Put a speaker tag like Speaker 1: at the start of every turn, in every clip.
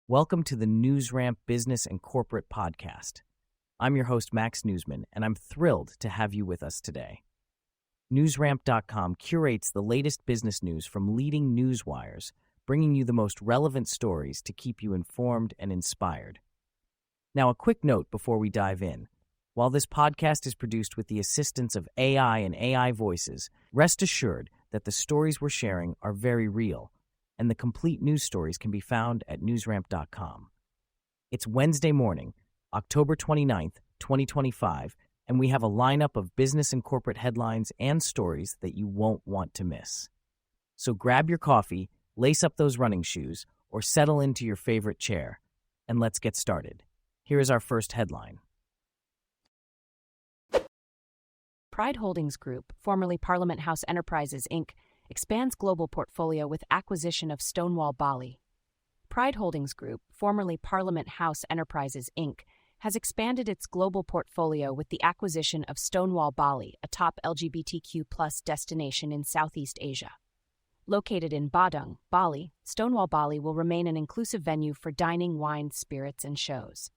Speaker 1: Welcome to the NewsRamp Business and Corporate Podcast. I'm your host, Max Newsman, and I'm thrilled to have you with us today. NewsRamp.com curates the latest business news from leading news wires, bringing you the most relevant stories to keep you informed and inspired. Now, a quick note before we dive in. While this podcast is produced with the assistance of AI and AI voices, rest assured that the stories we're sharing are very real, and the complete news stories can be found at newsramp.com. It's Wednesday morning, October 29th, 2025, and we have a lineup of business and corporate headlines and stories that you won't want to miss. So grab your coffee, lace up those running shoes, or settle into your favorite chair, and let's get started. Here is our first headline.
Speaker 2: Pride Holdings Group, formerly Parliament House Enterprises, Inc., expands global portfolio with acquisition of Stonewall Bali. Pride Holdings Group, formerly Parliament House Enterprises, Inc., has expanded its global portfolio with the acquisition of Stonewall Bali, a top LGBTQ+ destination in Southeast Asia. Located in Badung, Bali, Stonewall Bali will remain an inclusive venue for dining, wine, spirits, and shows.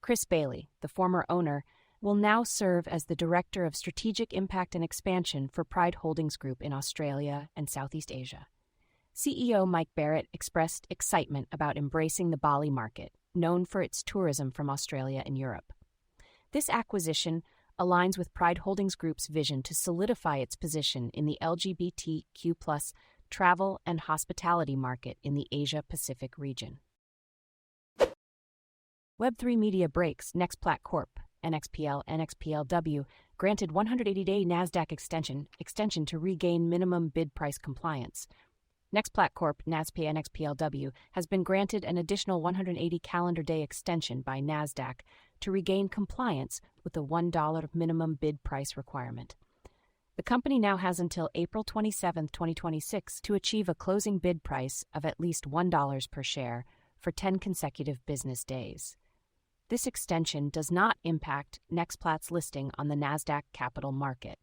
Speaker 2: Chris Bailey, the former owner, will now serve as the Director of Strategic Impact and Expansion for Pride Holdings Group in Australia and Southeast Asia. CEO Mike Barrett expressed excitement about embracing the Bali market, known for its tourism from Australia and Europe. This acquisition aligns with Pride Holdings Group's vision to solidify its position in the LGBTQ+ travel and hospitality market in the Asia-Pacific region. Web3 Media breaks Nextplat Corp. NXPL, NXPLW, granted 180-day NASDAQ extension to regain minimum bid price compliance. Nextplat Corp. NASP NXPLW has been granted an additional 180 calendar day extension by NASDAQ to regain compliance with the $1 minimum bid price requirement. The company now has until April 27, 2026 to achieve a closing bid price of at least $1 per share for 10 consecutive business days. This extension does not impact Nextplat's listing on the NASDAQ Capital Market.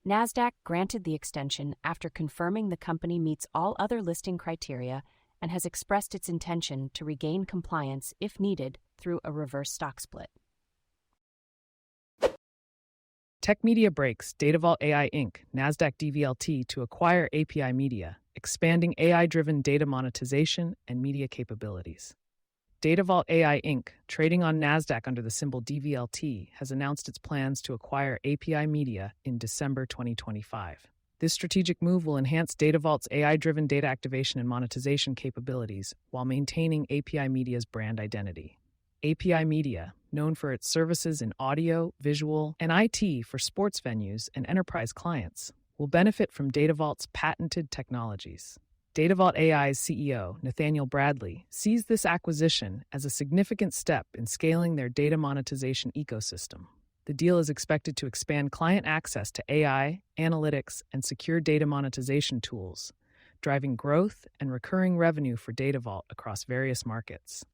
Speaker 2: NASDAQ granted the extension after confirming the company meets all other listing criteria and has expressed its intention to regain compliance if needed through a reverse stock split.
Speaker 3: Tech Media breaks DataVault AI Inc., NASDAQ DVLT to acquire API Media, expanding AI-driven data monetization and media capabilities. DataVault AI Inc., trading on NASDAQ under the symbol DVLT, has announced its plans to acquire API Media in December 2025. This strategic move will enhance DataVault's AI-driven data activation and monetization capabilities while maintaining API Media's brand identity. API Media, known for its services in audio, visual, and IT for sports venues and enterprise clients, will benefit from DataVault's patented technologies. DataVault AI's CEO, Nathaniel Bradley, sees this acquisition as a significant step in scaling their data monetization ecosystem. The deal is expected to expand client access to AI, analytics, and secure data monetization tools, driving growth and recurring revenue for DataVault across various markets.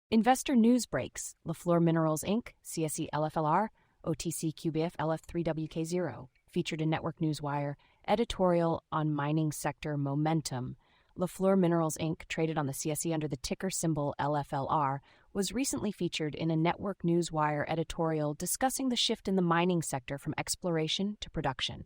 Speaker 2: Investor news breaks LaFleur Minerals Inc., CSE LFLR, OTC QBF LF3WK0, featured in Network Newswire, editorial on mining sector momentum. LaFleur Minerals Inc., traded on the CSE under the ticker symbol LFLR, was recently featured in a Network Newswire editorial discussing the shift in the mining sector from exploration to production.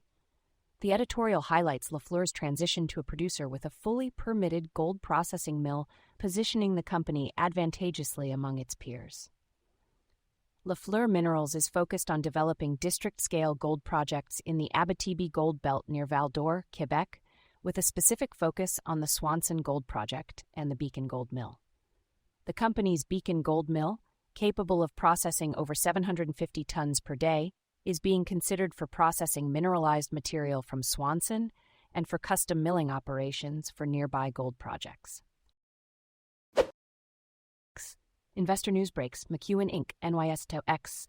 Speaker 2: The editorial highlights LaFleur's transition to a producer with a fully permitted gold processing mill, positioning the company advantageously among its peers. LaFleur Minerals is focused on developing district-scale gold projects in the Abitibi Gold Belt near Val-d'Or, Quebec, with a specific focus on the Swanson Gold Project and the Beacon Gold Mill. The company's Beacon Gold Mill, capable of processing over 750 tons per day, is being considered for processing mineralized material from Swanson and for custom milling operations for nearby gold projects. Investor news breaks McEwen Inc. NYS to X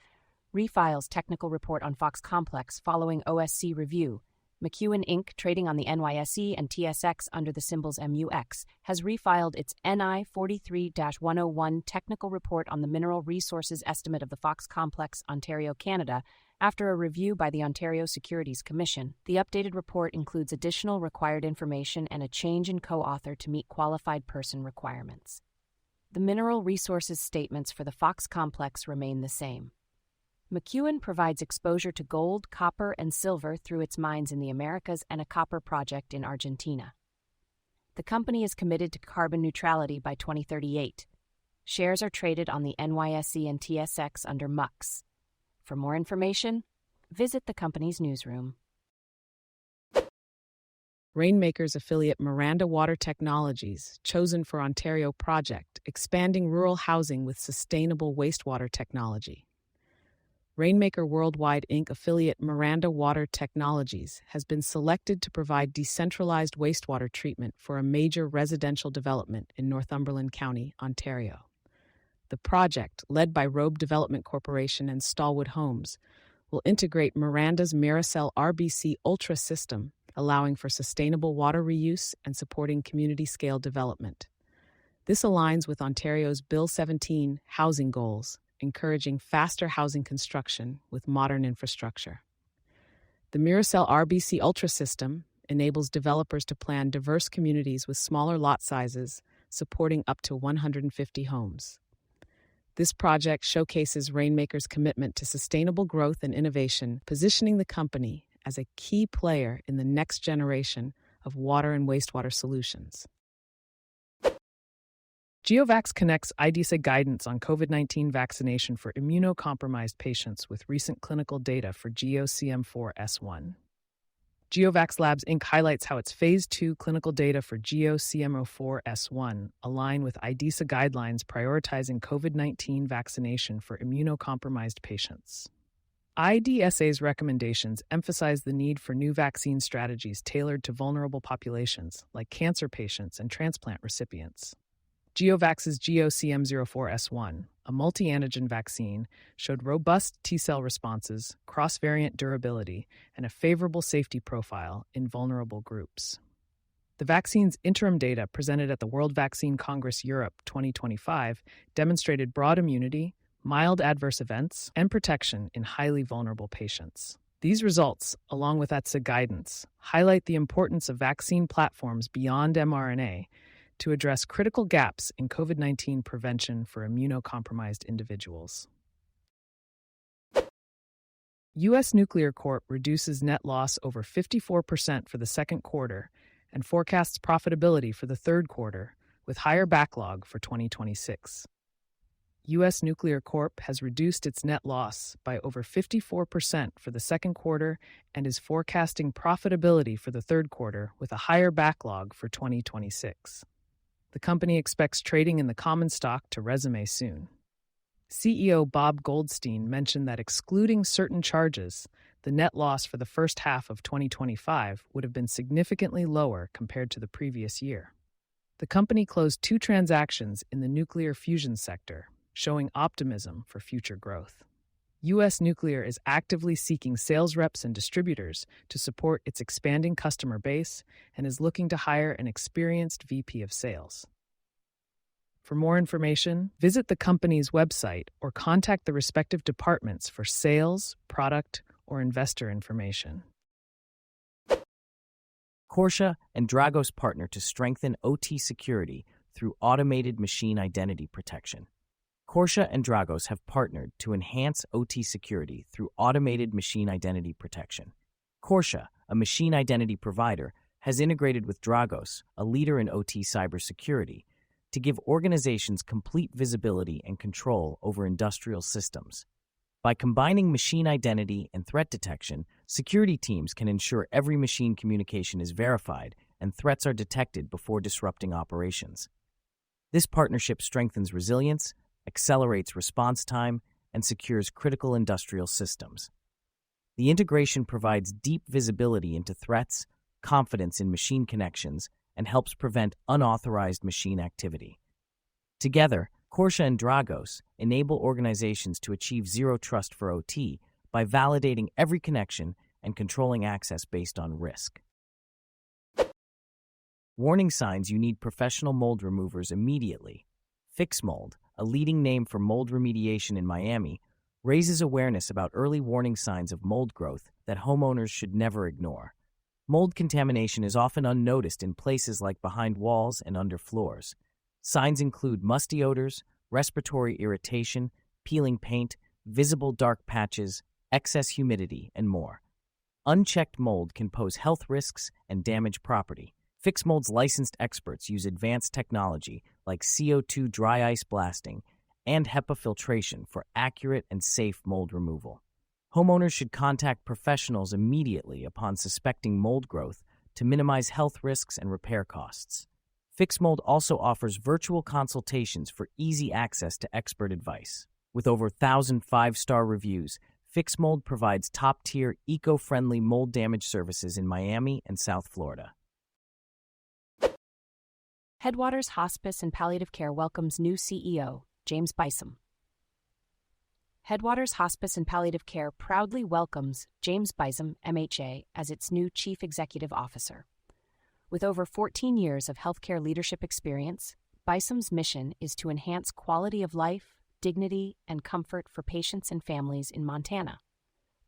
Speaker 2: refiles technical report on Fox Complex following OSC review. McEwen Inc., trading on the NYSE and TSX under the symbols MUX, has refiled its NI 43-101 technical report on the mineral resources estimate of the Fox Complex, Ontario, Canada, After a review by the Ontario Securities Commission, the updated report includes additional required information and a change in co-author to meet qualified person requirements. The mineral resources statements for the Fox Complex remain the same. McEwen provides exposure to gold, copper, and silver through its mines in the Americas and a copper project in Argentina. The company is committed to carbon neutrality by 2038. Shares are traded on the NYSE and TSX under MUX. For more information, visit the company's newsroom.
Speaker 3: Rainmaker's affiliate Miranda Water Technologies, chosen for Ontario project, expanding rural housing with sustainable wastewater technology. Rainmaker Worldwide Inc. affiliate Miranda Water Technologies has been selected to provide decentralized wastewater treatment for a major residential development in Northumberland County, Ontario. The project, led by Robe Development Corporation and Stallwood Homes, will integrate Miranda's Miracell RBC Ultra system, allowing for sustainable water reuse and supporting community-scale development. This aligns with Ontario's Bill 17 housing goals, encouraging faster housing construction with modern infrastructure. The Miracell RBC Ultra system enables developers to plan diverse communities with smaller lot sizes, supporting up to 150 homes. This project showcases Rainmaker's commitment to sustainable growth and innovation, positioning the company as a key player in the next generation of water and wastewater solutions. GeoVax connects IDESA guidance on COVID-19 vaccination for immunocompromised patients with recent clinical data for GeoCM4S1. GeoVax Labs Inc. highlights how its Phase 2 clinical data for GeoCM4S1 align with IDESA guidelines prioritizing COVID-19 vaccination for immunocompromised patients. IDSA's recommendations emphasize the need for new vaccine strategies tailored to vulnerable populations, like cancer patients and transplant recipients. GeoVax's GeoCM04S1, a multi-antigen vaccine, showed robust T-cell responses, cross-variant durability, and a favorable safety profile in vulnerable groups. The vaccine's interim data presented at the World Vaccine Congress Europe 2025 demonstrated broad immunity, mild adverse events, and protection in highly vulnerable patients. These results, along with ETSA guidance, highlight the importance of vaccine platforms beyond mRNA to address critical gaps in COVID-19 prevention for immunocompromised individuals. U.S. Nuclear Corp reduces net loss over 54% for the second quarter and forecasts profitability for the third quarter, with higher backlog for 2026. U.S. Nuclear Corp has reduced its net loss by over 54% for the second quarter and is forecasting profitability for the third quarter with a higher backlog for 2026. The company expects trading in the common stock to resume soon. CEO Bob Goldstein mentioned that excluding certain charges, the net loss for the first half of 2025 would have been significantly lower compared to the previous year. The company closed 2 transactions in the nuclear fusion sector, showing optimism for future growth. U.S. Nuclear is actively seeking sales reps and distributors to support its expanding customer base and is looking to hire an experienced VP of sales. For more information, visit the company's website or contact the respective departments for sales, product, or investor information.
Speaker 1: Porsche and Dragos partner to strengthen OT security through automated machine identity protection. Porsche and Dragos have partnered to enhance OT security through automated machine identity protection. Porsche, a machine identity provider, has integrated with Dragos, a leader in OT cybersecurity, to give organizations complete visibility and control over industrial systems. By combining machine identity and threat detection, security teams can ensure every machine communication is verified and threats are detected before disrupting operations. This partnership strengthens resilience, accelerates response time, and secures critical industrial systems. The integration provides deep visibility into threats, confidence in machine connections, and helps prevent unauthorized machine activity. Together, Porsche and Dragos enable organizations to achieve zero trust for OT by validating every connection and controlling access based on risk. Warning signs: you need professional mold removers immediately. Fix Mold, a leading name for mold remediation in Miami, raises awareness about early warning signs of mold growth that homeowners should never ignore. Mold contamination is often unnoticed in places like behind walls and under floors. Signs include musty odors, respiratory irritation, peeling paint, visible dark patches, excess humidity, and more. Unchecked mold can pose health risks and damage property. FixMold's licensed experts use advanced technology like CO2 dry ice blasting and HEPA filtration for accurate and safe mold removal. Homeowners should contact professionals immediately upon suspecting mold growth to minimize health risks and repair costs. FixMold also offers virtual consultations for easy access to expert advice. With over 1,000 five-star reviews, FixMold provides top-tier, eco-friendly mold damage services in Miami and South Florida.
Speaker 2: Headwaters Hospice and Palliative Care welcomes new CEO, James Bysom. Headwaters Hospice and Palliative Care proudly welcomes James Bysom, MHA, as its new Chief Executive Officer. With over 14 years of healthcare leadership experience, Bysom's mission is to enhance quality of life, dignity, and comfort for patients and families in Montana.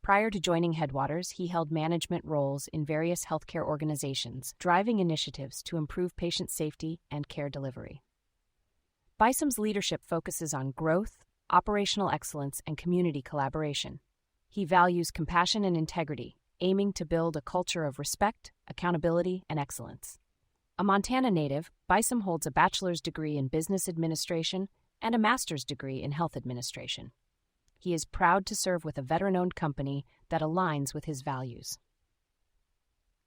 Speaker 2: Prior to joining Headwaters, he held management roles in various healthcare organizations, driving initiatives to improve patient safety and care delivery. Bysom's leadership focuses on growth, operational excellence, and community collaboration. He values compassion and integrity, aiming to build a culture of respect, accountability, and excellence. A Montana native, Bysom holds a bachelor's degree in business administration and a master's degree in health administration. He is proud to serve with a veteran-owned company that aligns with his values.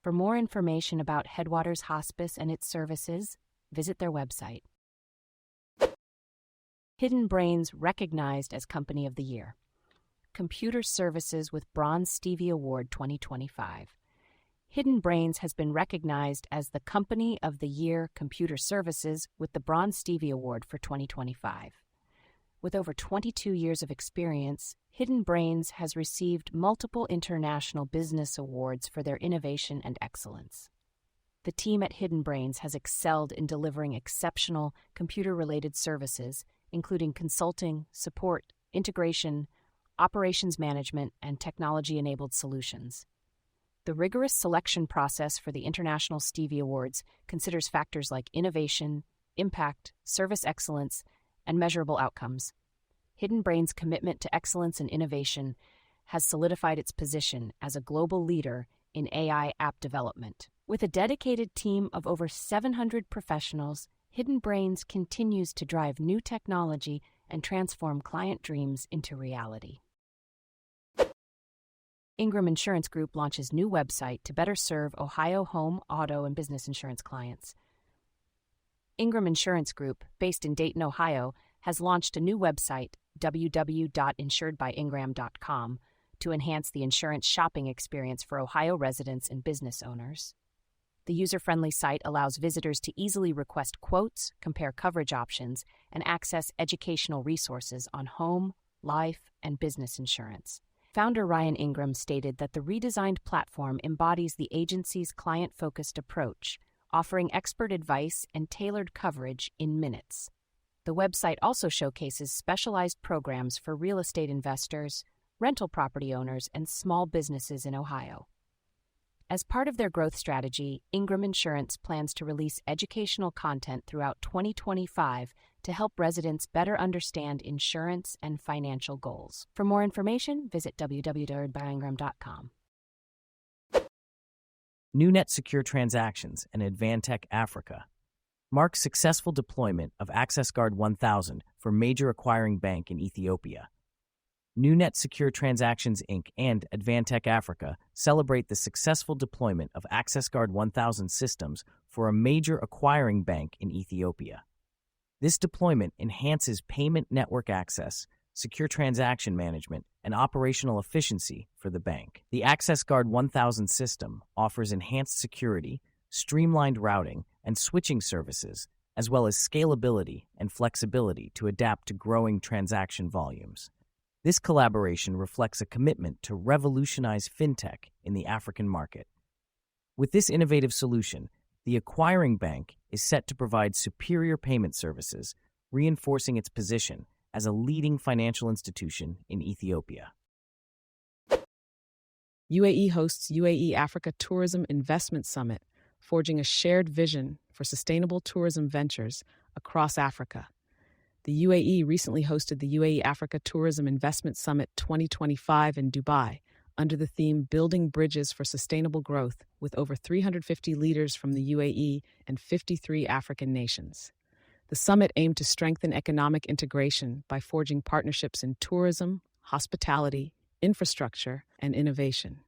Speaker 2: For more information about Headwaters Hospice and its services, visit their website. Hidden Brains recognized as Company of the Year. Computer Services with Bronze Stevie Award 2025. Hidden Brains has been recognized as the Company of the Year Computer Services with the Bronze Stevie Award for 2025. With over 22 years of experience, Hidden Brains has received multiple international business awards for their innovation and excellence. The team at Hidden Brains has excelled in delivering exceptional computer-related services, including consulting, support, integration, operations management, and technology-enabled solutions. The rigorous selection process for the International Stevie Awards considers factors like innovation, impact, service excellence, and measurable outcomes. Hidden Brains' commitment to excellence and innovation has solidified its position as a global leader in AI app development. With a dedicated team of over 700 professionals, Hidden Brains continues to drive new technology and transform client dreams into reality. Ingram Insurance Group launches new website to better serve Ohio home, auto, and business insurance clients. Ingram Insurance Group, based in Dayton, Ohio, has launched a new website, www.insuredbyingram.com, to enhance the insurance shopping experience for Ohio residents and business owners. The user-friendly site allows visitors to easily request quotes, compare coverage options, and access educational resources on home, life, and business insurance. Founder Ryan Ingram stated that the redesigned platform embodies the agency's client-focused approach, offering expert advice and tailored coverage in minutes. The website also showcases specialized programs for real estate investors, rental property owners, and small businesses in Ohio. As part of their growth strategy, Ingram Insurance plans to release educational content throughout 2025 to help residents better understand insurance and financial goals. For more information, visit www.ingram.com.
Speaker 1: NewNet Secure Transactions and Advantech Africa marks successful deployment of AccessGuard 1000 for major acquiring bank in Ethiopia. NewNet Secure Transactions Inc. and Advantech Africa celebrate the successful deployment of AccessGuard 1000 systems for a major acquiring bank in Ethiopia. This deployment enhances payment network access, secure transaction management, and operational efficiency for the bank. The AccessGuard 1000 system offers enhanced security, streamlined routing, and switching services, as well as scalability and flexibility to adapt to growing transaction volumes. This collaboration reflects a commitment to revolutionize fintech in the African market. With this innovative solution, the acquiring bank is set to provide superior payment services, reinforcing its position as a leading financial institution in Ethiopia.
Speaker 3: UAE hosts UAE Africa Tourism Investment Summit, forging a shared vision for sustainable tourism ventures across Africa. The UAE recently hosted the UAE Africa Tourism Investment Summit 2025 in Dubai, under the theme Building Bridges for Sustainable Growth, with over 350 leaders from the UAE and 53 African nations. The summit aimed to strengthen economic integration by forging partnerships in tourism, hospitality, infrastructure, and innovation.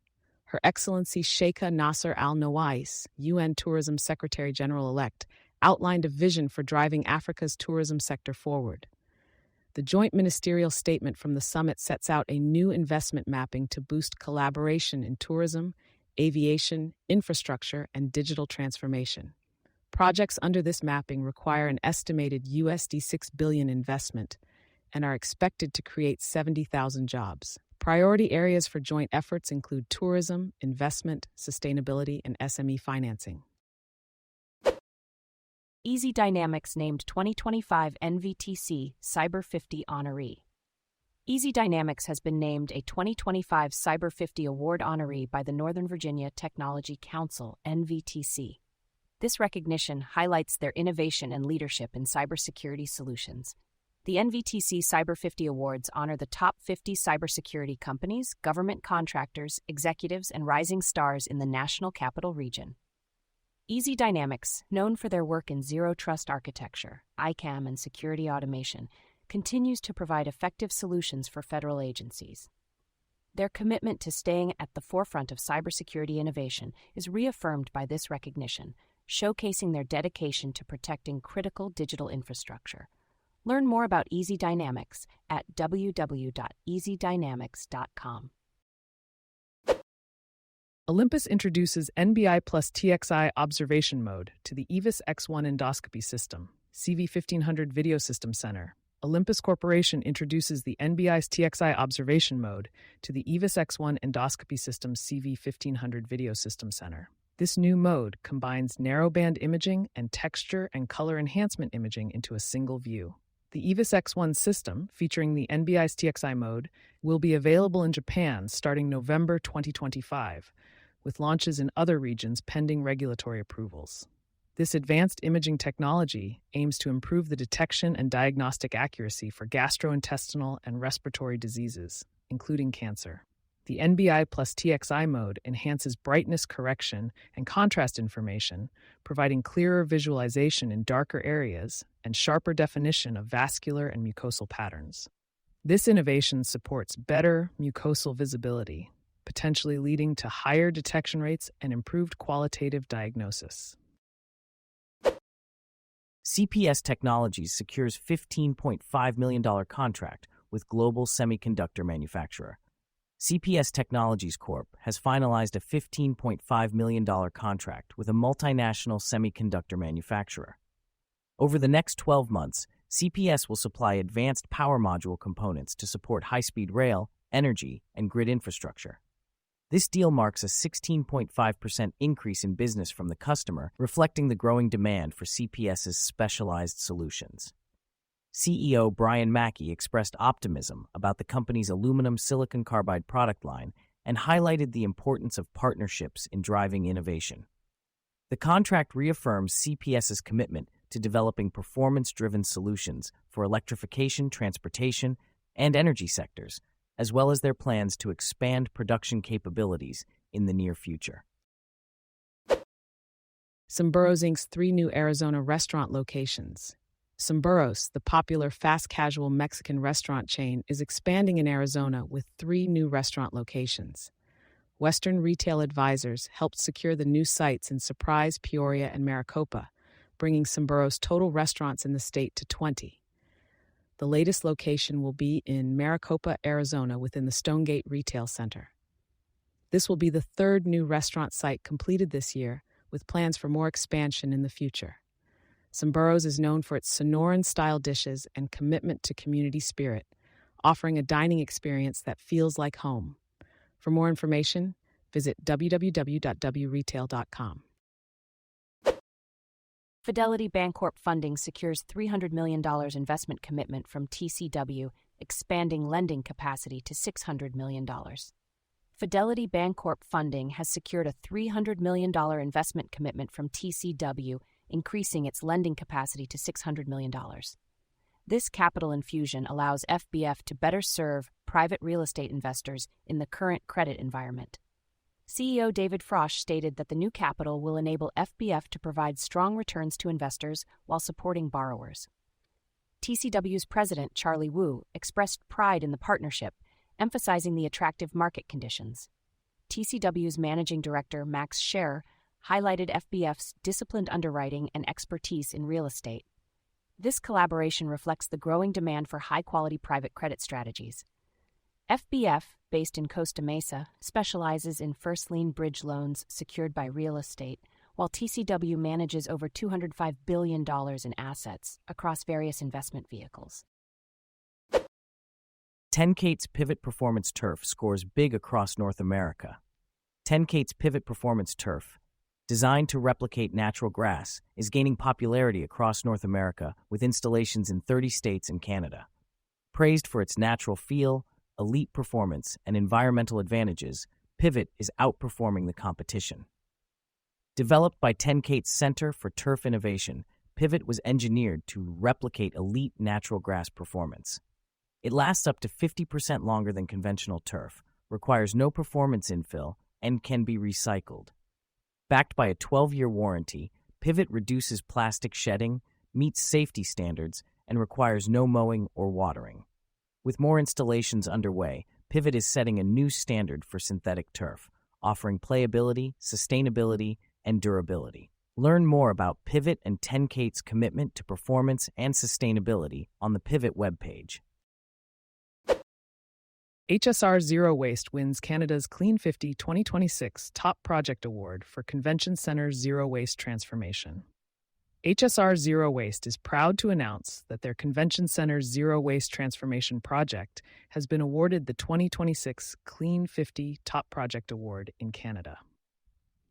Speaker 3: Her Excellency Sheikha Nasser Al Nawais, UN Tourism Secretary General-elect, outlined a vision for driving Africa's tourism sector forward. The joint ministerial statement from the summit sets out a new investment mapping to boost collaboration in tourism, aviation, infrastructure, and digital transformation. Projects under this mapping require an estimated $6 billion investment and are expected to create 70,000 jobs. Priority areas for joint efforts include tourism, investment, sustainability, and SME financing.
Speaker 2: Easy Dynamics named 2025 NVTC Cyber 50 honoree. Easy Dynamics has been named a 2025 Cyber 50 Award honoree by the Northern Virginia Technology Council, NVTC. This recognition highlights their innovation and leadership in cybersecurity solutions. The NVTC Cyber 50 Awards honor the top 50 cybersecurity companies, government contractors, executives, and rising stars in the National Capital Region. Easy Dynamics, known for their work in zero trust architecture, ICAM, and security automation, continues to provide effective solutions for federal agencies. Their commitment to staying at the forefront of cybersecurity innovation is reaffirmed by this recognition, showcasing their dedication to protecting critical digital infrastructure. Learn more about Easy Dynamics at www.easydynamics.com.
Speaker 3: Olympus introduces NBI plus TXI observation mode to the EVIS X1 endoscopy system, CV1500 Video System Center. Olympus Corporation introduces the NBI's TXI observation mode to the EVIS X1 endoscopy system CV1500 Video System Center. This new mode combines narrowband imaging and texture and color enhancement imaging into a single view. The EVIS X1 system, featuring the NBI's TXI mode, will be available in Japan starting November 2025, with launches in other regions pending regulatory approvals. This advanced imaging technology aims to improve the detection and diagnostic accuracy for gastrointestinal and respiratory diseases, including cancer. The NBI plus TXI mode enhances brightness correction and contrast information, providing clearer visualization in darker areas and sharper definition of vascular and mucosal patterns. This innovation supports better mucosal visibility, potentially leading to higher detection rates and improved qualitative diagnosis.
Speaker 1: CPS Technologies secures $15.5 million contract with global semiconductor manufacturer. CPS Technologies Corp. has finalized a $15.5 million contract with a multinational semiconductor manufacturer. Over the next 12 months, CPS will supply advanced power module components to support high-speed rail, energy, and grid infrastructure. This deal marks a 16.5% increase in business from the customer, reflecting the growing demand for CPS's specialized solutions. CEO Brian Mackey expressed optimism about the company's aluminum silicon carbide product line and highlighted the importance of partnerships in driving innovation. The contract reaffirms CPS's commitment to developing performance-driven solutions for electrification, transportation, and energy sectors, as well as their plans to expand production capabilities in the near future.
Speaker 3: Somburros Inc.'s 3 new Arizona restaurant locations. Somburros, the popular fast-casual Mexican restaurant chain, is expanding in Arizona with 3 new restaurant locations. Western Retail Advisors helped secure the new sites in Surprise, Peoria, and Maricopa, bringing Somburros' total restaurants in the state to 20. The latest location will be in Maricopa, Arizona, within the Stonegate Retail Center. This will be the 3rd new restaurant site completed this year, with plans for more expansion in the future. Somburros is known for its Sonoran-style dishes and commitment to community spirit, offering a dining experience that feels like home. For more information, visit www.wretail.com.
Speaker 2: Fidelity Bancorp Funding secures $300 million investment commitment from TCW, expanding lending capacity to $600 million. Fidelity Bancorp Funding has secured a $300 million investment commitment from TCW, increasing its lending capacity to $600 million. This capital infusion allows FBF to better serve private real estate investors in the current credit environment. CEO David Frosch stated that the new capital will enable FBF to provide strong returns to investors while supporting borrowers. TCW's president, Charlie Wu, expressed pride in the partnership, emphasizing the attractive market conditions. TCW's managing director, Max Scherer, highlighted FBF's disciplined underwriting and expertise in real estate. This collaboration reflects the growing demand for high-quality private credit strategies. FBF, based in Costa Mesa, specializes in first-lien bridge loans secured by real estate, while TCW manages over $205 billion in assets across various investment vehicles.
Speaker 1: 10Kate's Pivot Performance Turf scores big across North America. 10Kate's Pivot Performance Turf, designed to replicate natural grass, is gaining popularity across North America with installations in 30 states and Canada. Praised for its natural feel, elite performance, and environmental advantages, Pivot is outperforming the competition. Developed by 10Kate's Center for Turf Innovation, Pivot was engineered to replicate elite natural grass performance. It lasts up to 50% longer than conventional turf, requires no performance infill, and can be recycled. Backed by a 12-year warranty, Pivot reduces plastic shedding, meets safety standards, and requires no mowing or watering. With more installations underway, Pivot is setting a new standard for synthetic turf, offering playability, sustainability, and durability. Learn more about Pivot and 10Kate's commitment to performance and sustainability on the Pivot webpage.
Speaker 3: HSR Zero Waste wins Canada's Clean 50 2026 Top Project Award for Convention Center's Zero Waste Transformation. HSR Zero Waste is proud to announce that their Convention Center's Zero Waste Transformation project has been awarded the 2026 Clean 50 Top Project Award in Canada.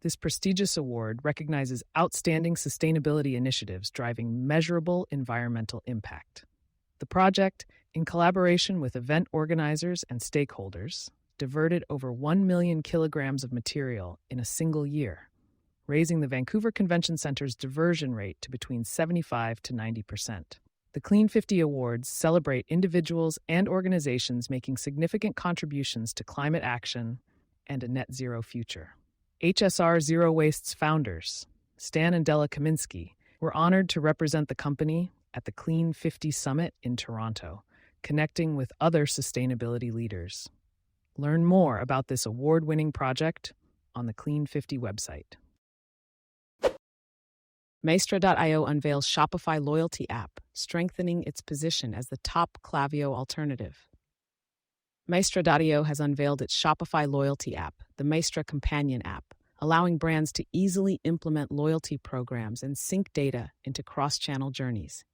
Speaker 3: This prestigious award recognizes outstanding sustainability initiatives driving measurable environmental impact. The project, in collaboration with event organizers and stakeholders, diverted over 1 million kilograms of material in a single year, raising the Vancouver Convention Center's diversion rate to between 75 to 90%. The Clean 50 Awards celebrate individuals and organizations making significant contributions to climate action and a net zero future. HSR Zero Waste's founders, Stan and Della Kaminsky, were honored to represent the company at the Clean 50 Summit in Toronto, connecting with other sustainability leaders. Learn more about this award-winning project on the Clean 50 website. Maestra.io unveils Shopify loyalty app, strengthening its position as the top Klaviyo alternative. Maestra.io has unveiled its Shopify loyalty app, the Maestra Companion app, allowing brands to easily implement loyalty programs and sync data into cross-channel journeys.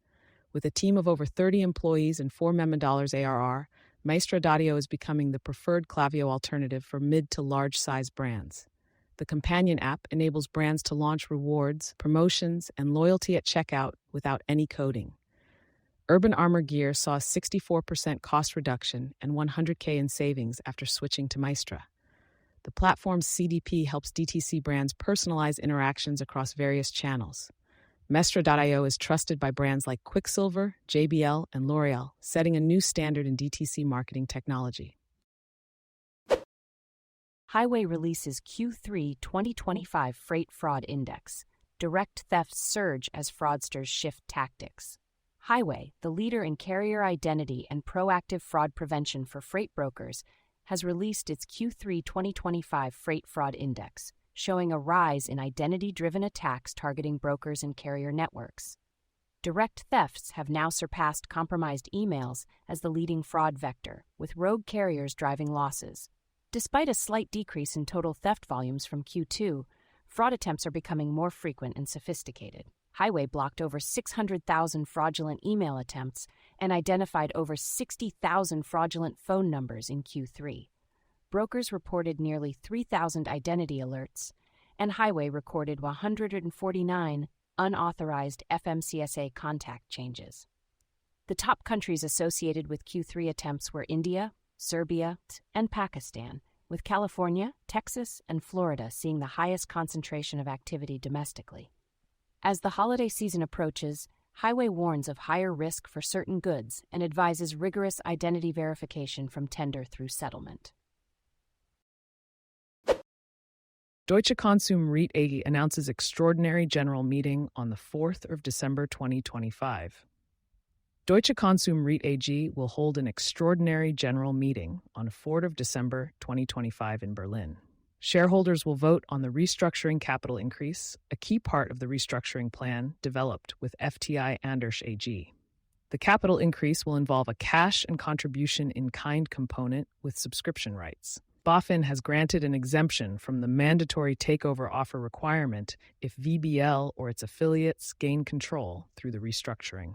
Speaker 3: With a team of over 30 employees and $4 million ARR, Maestra.io is becoming the preferred Klaviyo alternative for mid to large-size brands. The companion app enables brands to launch rewards, promotions, and loyalty at checkout without any coding. Urban Armor Gear saw a 64% cost reduction and $100K in savings after switching to Maestra. The platform's CDP helps DTC brands personalize interactions across various channels. Maestra.io is trusted by brands like Quicksilver, JBL, and L'Oreal, setting a new standard in DTC marketing technology.
Speaker 2: Highway releases Q3 2025 Freight Fraud Index. Direct thefts surge as fraudsters shift tactics. Highway, the leader in carrier identity and proactive fraud prevention for freight brokers, has released its Q3 2025 Freight Fraud Index, showing a rise in identity-driven attacks targeting brokers and carrier networks. Direct thefts have now surpassed compromised emails as the leading fraud vector, with rogue carriers driving losses. Despite a slight decrease in total theft volumes from Q2, fraud attempts are becoming more frequent and sophisticated. Highway blocked over 600,000 fraudulent email attempts and identified over 60,000 fraudulent phone numbers in Q3. Brokers reported nearly 3,000 identity alerts, and Highway recorded 149 unauthorized FMCSA contact changes. The top countries associated with Q3 attempts were India, Serbia, and Pakistan, with California, Texas, and Florida seeing the highest concentration of activity domestically. As the holiday season approaches, Highway warns of higher risk for certain goods and advises rigorous identity verification from tender through settlement.
Speaker 3: Deutsche Konsum REIT AG announces extraordinary general meeting on the 4th of December 2025. Deutsche Konsum REIT AG will hold an extraordinary general meeting on 4th of December 2025 in Berlin. Shareholders will vote on the restructuring capital increase, a key part of the restructuring plan developed with FTI Andersch AG. The capital increase will involve a cash and contribution in kind component with subscription rights. BaFin has granted an exemption from the mandatory takeover offer requirement if VBL or its affiliates gain control through the restructuring.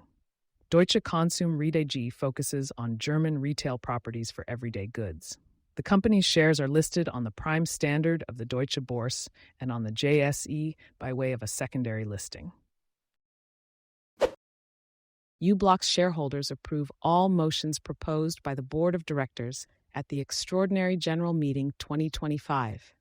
Speaker 3: Deutsche Konsum REIT AG focuses on German retail properties for everyday goods. The company's shares are listed on the Prime Standard of the Deutsche Börse and on the JSE by way of a secondary listing. u-blox shareholders approve all motions proposed by the Board of Directors at the Extraordinary General Meeting 2025.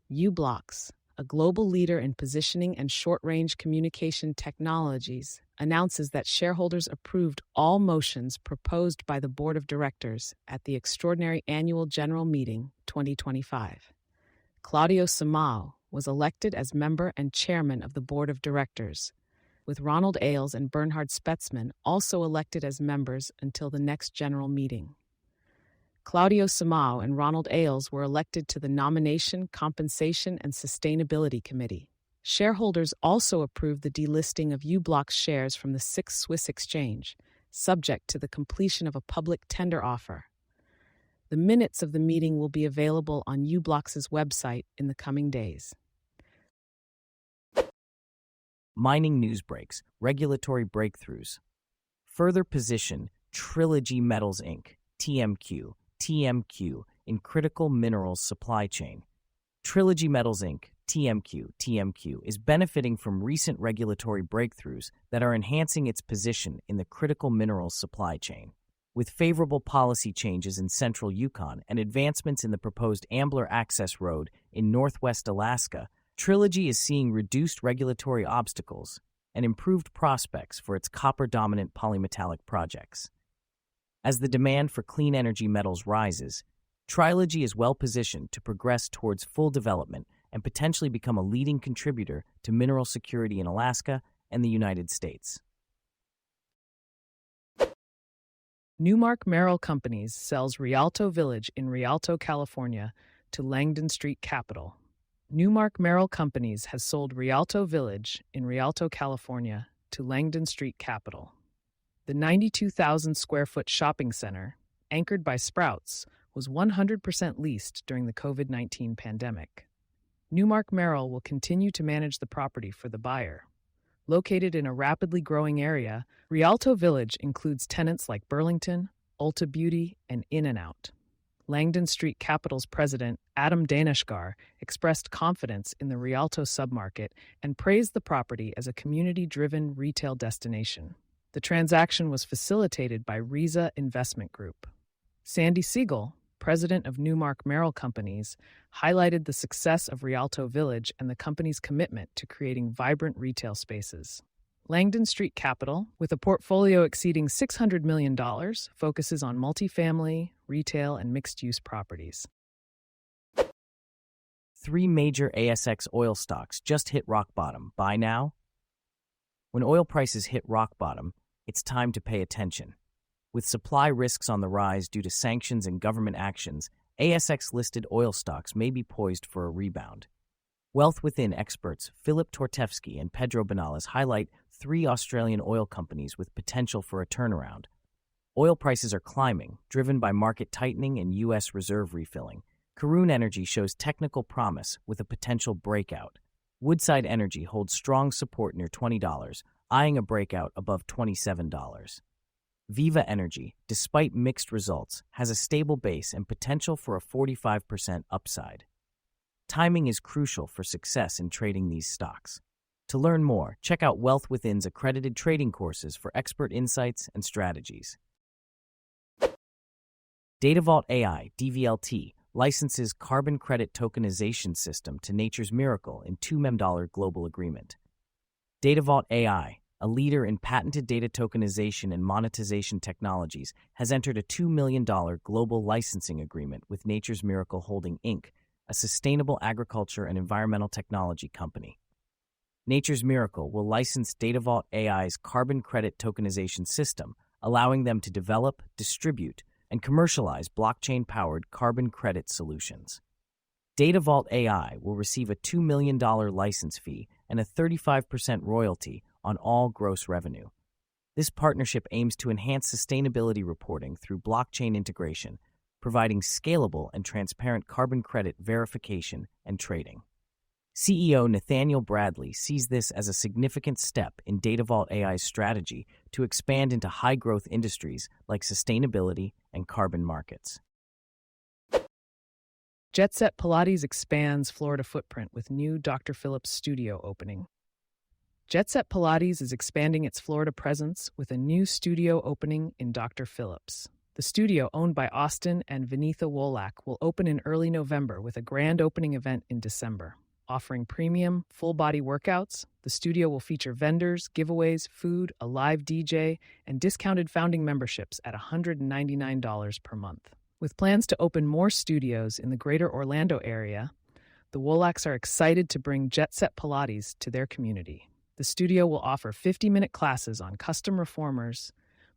Speaker 3: u-blox, a global leader in positioning and short-range communication technologies, announces that shareholders approved all motions proposed by the Board of Directors at the Extraordinary Annual General Meeting 2025. Claudio Simão was elected as member and chairman of the Board of Directors, with Ronald Ailes and Bernhard Spetzman also elected as members until the next general meeting. Claudio Simão and Ronald Ailes were elected to the Nomination, Compensation, and Sustainability Committee. Shareholders also approved the delisting of u-blox shares from the SIX Swiss Exchange, subject to the completion of a public tender offer. The minutes of the meeting will be available on u-blox's website in the coming days.
Speaker 1: Mining news breaks, regulatory breakthroughs. Further position Trilogy Metals Inc., TMQ, in critical minerals supply chain. Trilogy Metals Inc., TMQ, is benefiting from recent regulatory breakthroughs that are enhancing its position in the critical minerals supply chain. With favorable policy changes in central Yukon and advancements in the proposed Ambler Access Road in northwest Alaska, Trilogy is seeing reduced regulatory obstacles and improved prospects for its copper-dominant polymetallic projects. As the demand for clean energy metals rises, Trilogy is well-positioned to progress towards full development and potentially become a leading contributor to mineral security in Alaska and the United States.
Speaker 3: Newmark Merrill Companies sells Rialto Village in Rialto, California to Langdon Street Capital. Newmark Merrill Companies has sold Rialto Village in Rialto, California to Langdon Street Capital. The 92,000 square foot shopping center, anchored by Sprouts, was 100% leased during the COVID-19 pandemic. Newmark Merrill will continue to manage the property for the buyer. Located in a rapidly growing area, Rialto Village includes tenants like Burlington, Ulta Beauty, and In-N-Out. Langdon Street Capital's president, Adam Daneshgar, expressed confidence in the Rialto submarket and praised the property as a community-driven retail destination. The transaction was facilitated by Riza Investment Group. Sandy Siegel, president of Newmark Merrill Companies, highlighted the success of Rialto Village and the company's commitment to creating vibrant retail spaces. Langdon Street Capital, with a portfolio exceeding $600 million, focuses on multifamily, retail, and mixed-use properties.
Speaker 1: 3 major ASX oil stocks just hit rock bottom. Buy now? When oil prices hit rock bottom, it's time to pay attention. With supply risks on the rise due to sanctions and government actions, ASX-listed oil stocks may be poised for a rebound. Wealth Within experts Philip Tortevsky and Pedro Benales highlight 3 Australian oil companies with potential for a turnaround. Oil prices are climbing, driven by market tightening and U.S. reserve refilling. Karoon Energy shows technical promise with a potential breakout. Woodside Energy holds strong support near $20, eyeing a breakout above $27. Viva Energy, despite mixed results, has a stable base and potential for a 45% upside. Timing is crucial for success in trading these stocks. To learn more, check out Wealth Within's accredited trading courses for expert insights and strategies. DataVault AI, DVLT, licenses carbon credit tokenization system to Nature's Miracle in $2 million global agreement. DataVault AI, a leader in patented data tokenization and monetization technologies, has entered a $2 million global licensing agreement with Nature's Miracle Holding, Inc., a sustainable agriculture and environmental technology company. Nature's Miracle will license DataVault AI's carbon credit tokenization system, allowing them to develop, distribute, and commercialize blockchain-powered carbon credit solutions. DataVault AI will receive a $2 million license fee and a 35% royalty on all gross revenue. This partnership aims to enhance sustainability reporting through blockchain integration, providing scalable and transparent carbon credit verification and trading. CEO Nathaniel Bradley sees this as a significant step in DataVault AI's strategy to expand into high-growth industries like sustainability and carbon markets.
Speaker 3: Jet Set Pilates expands Florida footprint with new Dr. Phillips studio opening. Jet Set Pilates is expanding its Florida presence with a new studio opening in Dr. Phillips. The studio, owned by Austin and Vinitha Wolak, will open in early November with a grand opening event in December. Offering premium, full-body workouts, the studio will feature vendors, giveaways, food, a live DJ, and discounted founding memberships at $199 per month. With plans to open more studios in the greater Orlando area, the Wolaks are excited to bring Jet Set Pilates to their community. The studio will offer 50-minute classes on custom reformers,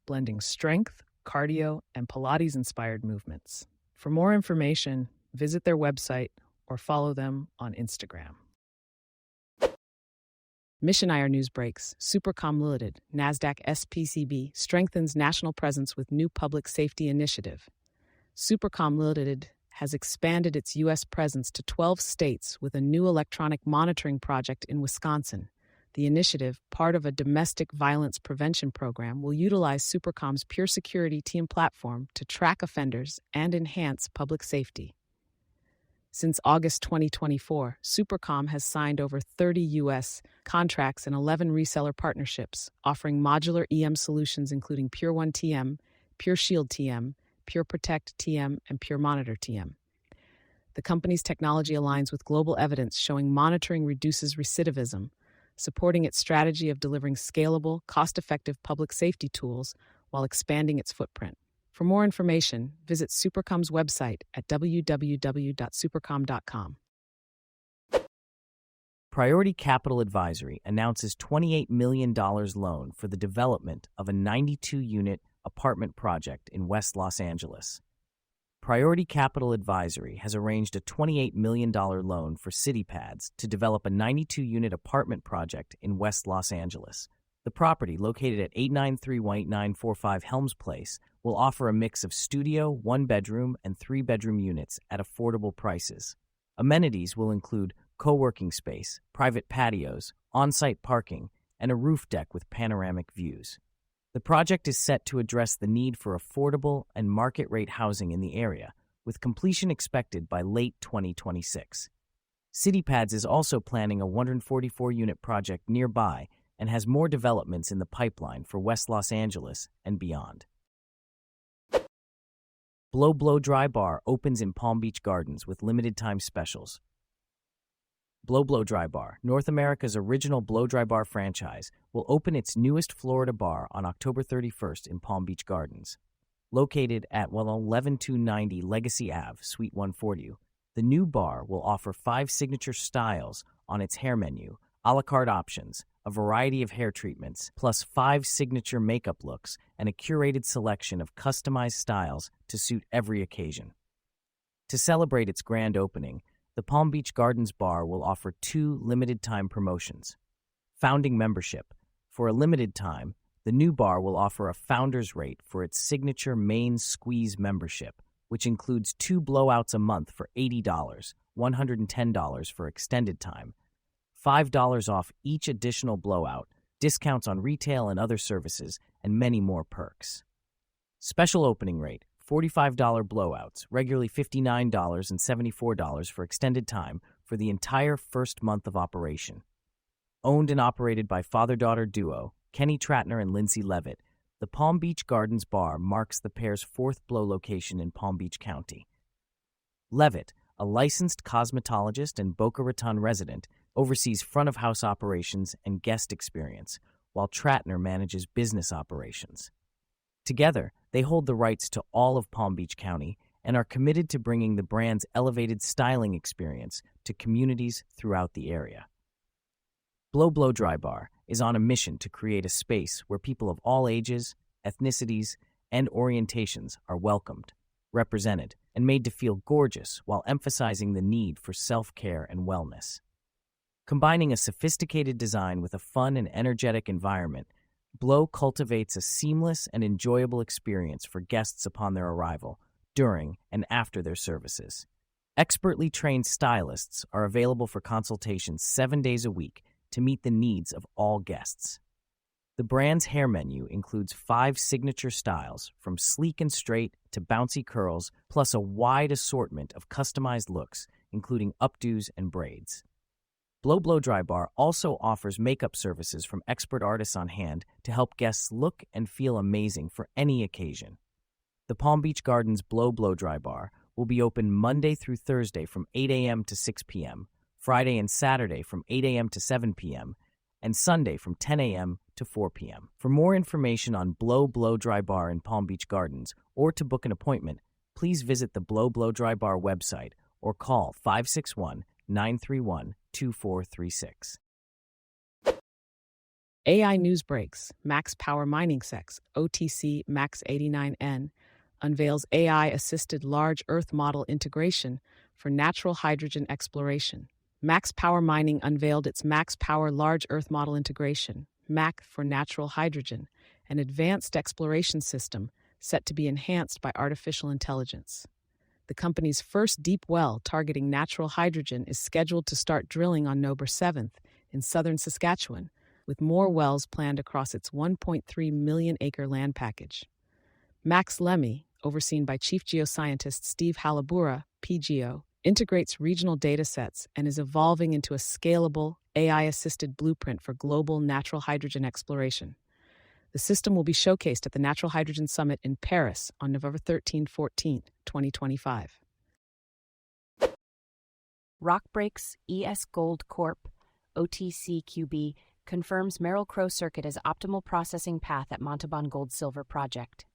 Speaker 3: blending strength, cardio, and Pilates-inspired movements. For more information, visit their website or follow them on Instagram. Mission IR News Breaks. Supercom Limited, NASDAQ SPCB, strengthens national presence with new public safety initiative. Supercom Limited has expanded its U.S. presence to 12 states with a new electronic monitoring project in Wisconsin. The initiative, part of a domestic violence prevention program, will utilize Supercom's Pure Security team platform to track offenders and enhance public safety. Since August 2024, Supercom has signed over 30 U.S. contracts and 11 reseller partnerships, offering modular EM solutions including Pure One TM, Pure Shield TM, Pure Protect TM, and Pure Monitor TM. The company's technology aligns with global evidence showing monitoring reduces recidivism, supporting its strategy of delivering scalable, cost-effective public safety tools while expanding its footprint. For more information, visit Supercom's website at www.supercom.com.
Speaker 1: Priority Capital Advisory announces $28 million loan for the development of a 92-unit apartment project in West Los Angeles. Priority Capital Advisory has arranged a $28 million loan for CityPads to develop a 92-unit apartment project in West Los Angeles. The property, located at 893-18945 Helms Place, will offer a mix of studio, one-bedroom, and three-bedroom units at affordable prices. Amenities will include co-working space, private patios, on-site parking, and a roof deck with panoramic views. The project is set to address the need for affordable and market-rate housing in the area, with completion expected by late 2026. CityPads is also planning a 144-unit project nearby and has more developments in the pipeline for West Los Angeles and beyond. Blow Blow Dry Bar opens in Palm Beach Gardens with limited-time specials. Blow Blow Dry Bar, North America's original blow-dry bar franchise, will open its newest Florida bar on October 31st in Palm Beach Gardens. Located at 11290 Legacy Ave, Suite 140, the new bar will offer 5 signature styles on its hair menu, a la carte options, a variety of hair treatments, plus 5 signature makeup looks and a curated selection of customized styles to suit every occasion. To celebrate its grand opening, the Palm Beach Gardens Bar will offer 2 limited-time promotions. Founding membership. For a limited time, the new bar will offer a founder's rate for its signature main squeeze membership, which includes 2 blowouts a month for $80, $110 for extended time, $5 off each additional blowout, discounts on retail and other services, and many more perks. Special opening rate, $45 blowouts, regularly $59 and $74 for extended time for the entire first month of operation. Owned and operated by father-daughter duo Kenny Tratner and Lindsay Levitt, the Palm Beach Gardens Bar marks the pair's fourth Blow location in Palm Beach County. Levitt, a licensed cosmetologist and Boca Raton resident, oversees front-of-house operations and guest experience, while Tratner manages business operations. Together, they hold the rights to all of Palm Beach County and are committed to bringing the brand's elevated styling experience to communities throughout the area. Blow Dry Bar is on a mission to create a space where people of all ages, ethnicities, and orientations are welcomed, represented, and made to feel gorgeous while emphasizing the need for self-care and wellness. Combining a sophisticated design with a fun and energetic environment, Blow cultivates a seamless and enjoyable experience for guests upon their arrival, during, and after their services. Expertly trained stylists are available for consultations 7 days a week to meet the needs of all guests. The brand's hair menu includes 5 signature styles, from sleek and straight to bouncy curls, plus a wide assortment of customized looks, including updos and braids. Blow Dry Bar also offers makeup services from expert artists on hand to help guests look and feel amazing for any occasion. The Palm Beach Gardens Blow Dry Bar will be open Monday through Thursday from 8 a.m. to 6 p.m., Friday and Saturday from 8 a.m. to 7 p.m., and Sunday from 10 a.m. to 4 p.m. For more information on Blow Dry Bar in Palm Beach Gardens or to book an appointment, please visit the Blow Dry Bar website or call 561-931-2436.
Speaker 3: AI News Breaks, Max Power Mining Sex, OTC Max 89N, unveils AI-assisted large Earth model integration for natural hydrogen exploration. Max Power Mining unveiled its Max Power Large Earth Model Integration, MAC for natural hydrogen, an advanced exploration system set to be enhanced by artificial intelligence. The company's first deep well targeting natural hydrogen is scheduled to start drilling on November 7th in southern Saskatchewan, with more wells planned across its 1.3 million-acre land package. Max LEMI, overseen by Chief Geoscientist Steve Halabura, PGO, integrates regional data sets and is evolving into a scalable, AI-assisted blueprint for global natural hydrogen exploration. The system will be showcased at the Natural Hydrogen Summit in Paris on November 13-14, 2025.
Speaker 2: Rockbreaks ES Gold Corp. OTCQB confirms Merrill Crowe circuit as optimal processing path at Montauban Gold Silver project.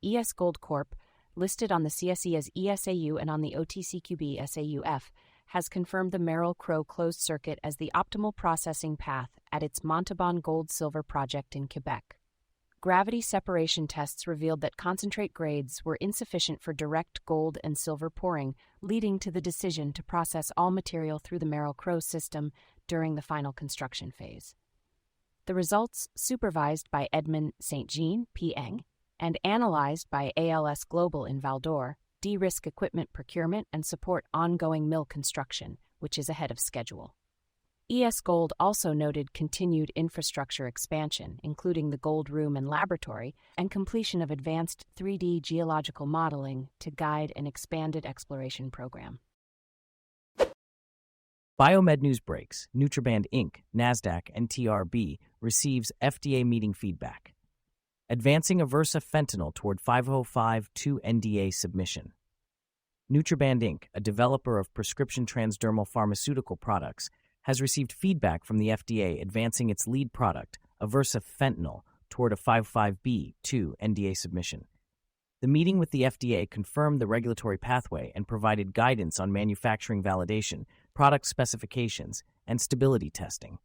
Speaker 2: ES Gold Corp., listed on the CSE as ESAU and on the OTCQB SAUF, has confirmed the Merrill Crowe closed circuit as the optimal processing path at its Montauban Gold Silver project in Quebec. Gravity separation tests revealed that concentrate grades were insufficient for direct gold and silver pouring, leading to the decision to process all material through the Merrill Crowe system during the final construction phase. The results, supervised by Edmond St. Jean, P.Eng., and analyzed by ALS Global in Val-d'Or, de-risk equipment procurement and support ongoing mill construction, which is ahead of schedule. ES Gold also noted continued infrastructure expansion, including the Gold Room and Laboratory, and completion of advanced 3D geological modeling to guide an expanded exploration program.
Speaker 1: Biomed News Breaks, Nutriband Inc., NASDAQ, and TRB receives FDA meeting feedback. Advancing Aversa fentanyl toward 505(2) NDA submission. Nutriband Inc., a developer of prescription transdermal pharmaceutical products, has received feedback from the FDA advancing its lead product, Aversa fentanyl, toward a 505(2) NDA submission. The meeting with the FDA confirmed the regulatory pathway and provided guidance on manufacturing validation, product specifications, and stability testing.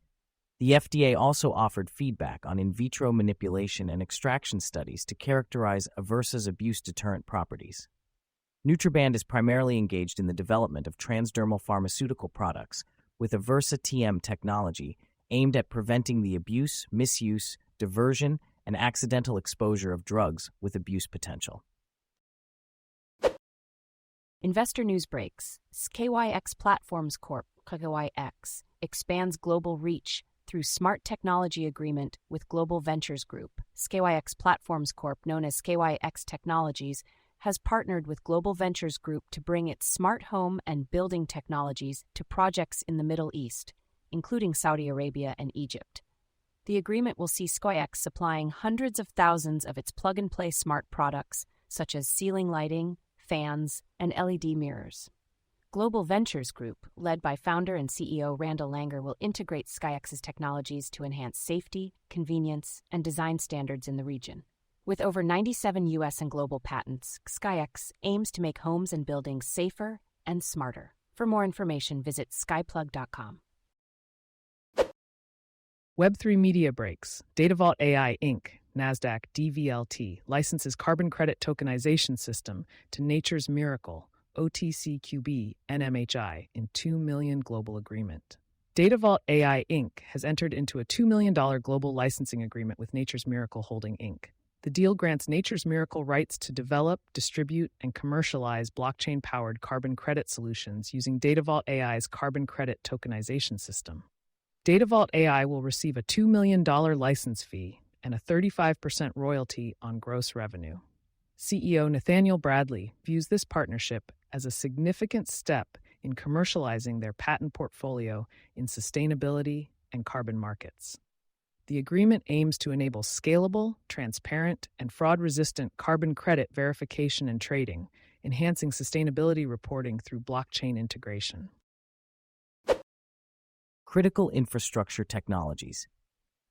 Speaker 1: The FDA also offered feedback on in vitro manipulation and extraction studies to characterize Aversa's abuse deterrent properties. Nutriband is primarily engaged in the development of transdermal pharmaceutical products with Aversa TM technology aimed at preventing the abuse, misuse, diversion, and accidental exposure of drugs with abuse potential.
Speaker 2: Investor News Breaks. KYX Platforms Corp. KYX expands global reach through smart technology agreement with Global Ventures Group. KYX Platforms Corp., known as KYX Technologies, has partnered with Global Ventures Group to bring its smart home and building technologies to projects in the Middle East. including Saudi Arabia and Egypt. The agreement will see SkyX supplying hundreds of thousands of its plug-and-play smart products, such as ceiling lighting, fans, and LED mirrors. Global Ventures Group, led by founder and CEO Randall Langer, will integrate SkyX's technologies to enhance safety, convenience, and design standards in the region. With over 97 U.S. and global patents, SkyX aims to make homes and buildings safer and smarter. For more information, visit skyplug.com.
Speaker 3: Web3 Media Breaks. DataVault AI Inc., NASDAQ DVLT, licenses carbon credit tokenization system to Nature's Miracle, OTCQB, NMHI, in $2 million global agreement. DataVault AI Inc. has entered into a $2 million global licensing agreement with Nature's Miracle Holding Inc. The deal grants Nature's Miracle rights to develop, distribute, and commercialize blockchain-powered carbon credit solutions using DataVault AI's carbon credit tokenization system. DataVault AI will receive a $2 million license fee and a 35% royalty on gross revenue. CEO Nathaniel Bradley views this partnership as a significant step in commercializing their patent portfolio in sustainability and carbon markets. The agreement aims to enable scalable, transparent, and fraud-resistant carbon credit verification and trading, enhancing sustainability reporting through blockchain integration.
Speaker 1: Critical Infrastructure Technologies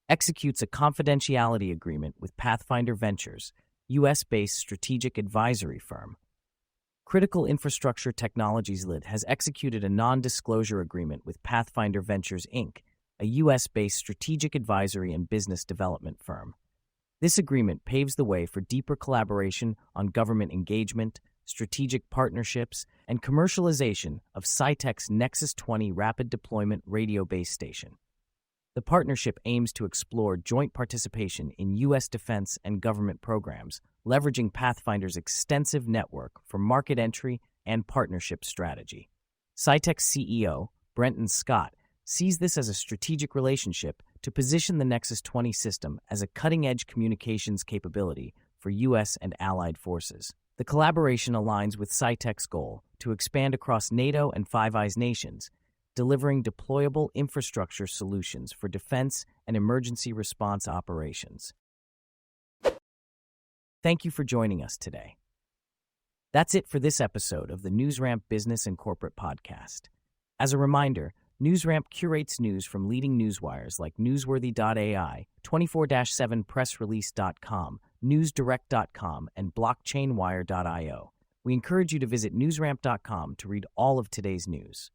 Speaker 1: executes a confidentiality agreement with Pathfinder Ventures, U.S.-based strategic advisory firm. Critical Infrastructure Technologies Ltd. has executed a non-disclosure agreement with Pathfinder Ventures, Inc., a U.S.-based strategic advisory and business development firm. This agreement paves the way for deeper collaboration on government engagement, strategic partnerships, and commercialization of Cytek's Nexus 20 rapid deployment radio base station. The partnership aims to explore joint participation in U.S. defense and government programs, leveraging Pathfinder's extensive network for market entry and partnership strategy. Cytek's CEO, Brenton Scott, sees this as a strategic relationship to position the Nexus 20 system as a cutting-edge communications capability for U.S. and allied forces. The collaboration aligns with Cytek's goal to expand across NATO and Five Eyes nations, delivering deployable infrastructure solutions for defense and emergency response operations. Thank you for joining us today. That's it for this episode of the NewsRamp Business and Corporate Podcast. As a reminder, NewsRamp curates news from leading newswires like Newsworthy.ai, 24/7pressrelease.com, NewsDirect.com, and BlockchainWire.io. We encourage you to visit newsramp.com to read all of today's news.